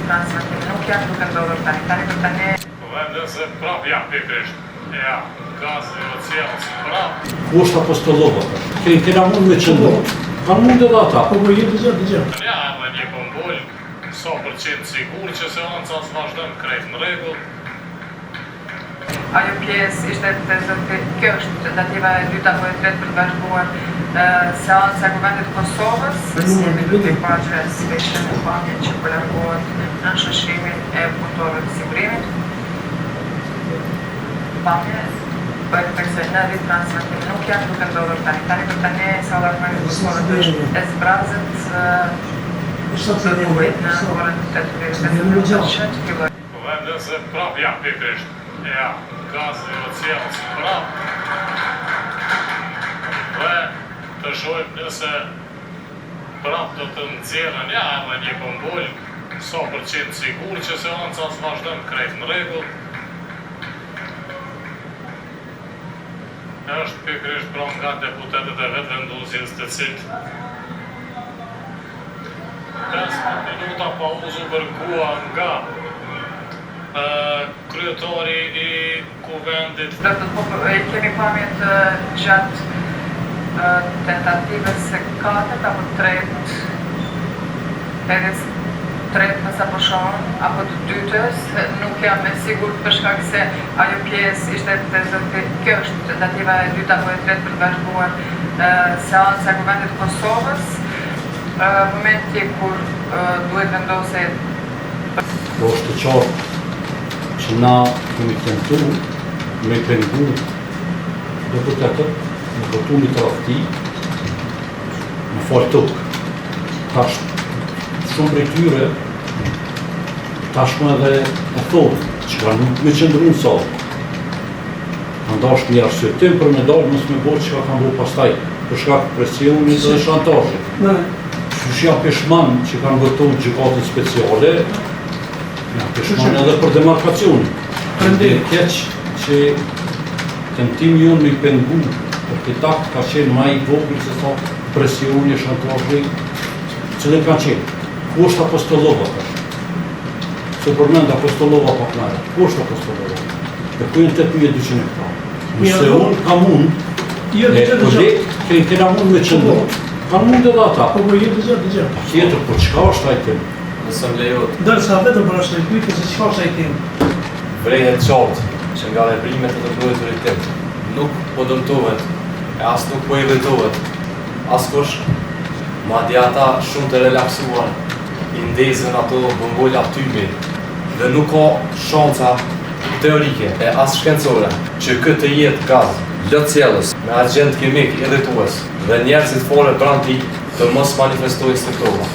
transmetimi nuk janë duke ndodhur tani. Tani për tani Vendese prap ja pikrisht. Ja, gazi o cjellës prap. Kushta Apostolova. Kena mund me qëndru. Kanë mund edhe ata. Po jetë dëgjë. Ja, edhe një pëmbull, 100% sigur që seanca vazhdon krejt në rregull. ajo pjesë ishte të zoti, kjo është tentativa e dytë apo e tretë për të vazhduar seanca e Kuvendit të Kosovës, si jemi duke parë që sveshën e pamje që po largohet në shoqërimin e punëtorëve të sigurimit. Pamje për kësaj në ditë transmetimi nuk janë duke ndodhur tani. Tani për tani salla e Kuvendit të Kosovës është e zbrazët në orën 8:45 Vendese prap ja pikrisht. Ja, gazi o cjellës prap. Dhe të shohim nëse prap do të nxjerrën ja edhe një pëmbull, 100% sigur që seanca vazhdon krejt në rregull. Është pikrisht pranë nga deputetët e vetëvendosjes të cilët 15 minuta pauzë kërkua nga kryetari i Kuvendit. Kemi pamjet gjatë tentativës së 4 apo 3 mësa po shohëm, apo të dytës, nuk jam me sigur për shkak se ajo pjesë ishte të zoti, kjo është tentativa e dytë apo e tretë për të vazhduar seanca e Kuvendit të Kosovës, momenti kur duhet vendoset. Po është të qartë që na kemi tentu me pengu deputetët në votimin e tradhti në fal tokë. Tash shumë prej tyre tashmë edhe e thonë që kanë me qëndru në salë. Kanë dashur një arsyetim për me dalë mos me bërë çka kanë bërë pastaj për shkak të presionit dhe shantazhit. Qysh janë peshman që kanë votuar gjykatën speciale, janë peshman edhe për demarkacionin. Prandaj keq që tentimi jonë me pengu për këtë akt ka qenë më i vogël se sa presioni e shantazhi që kanë qenë. Ku është Apostolova tash? Se përmend Apostolova pa knarë. Ku është Apostolova? Dhe ku jenë 8200 hektarë. Nëse unë kam mund, kolegë kena mund me qëndru, kanë mund edhe ata. Po jetë dëgjë. Tjetër, po çka është ai tim? Nëse më lejot. Dërsa vetëm për ashtë pyetje se çka është ai tim. Vrejet qartë që nga veprimet e të autoritet nuk po dëmtohet, e as nuk po evitohet. Askush, madje ata shumë të relaksuar, i ndezën ato bëmbolla tymi dhe nuk ka shanca teorike e as shkencore që këtë jetë gaz, lot cjellës, me argjend kimik irritues dhe njerëzit fare pranë tij të mos manifestojnë simptoma.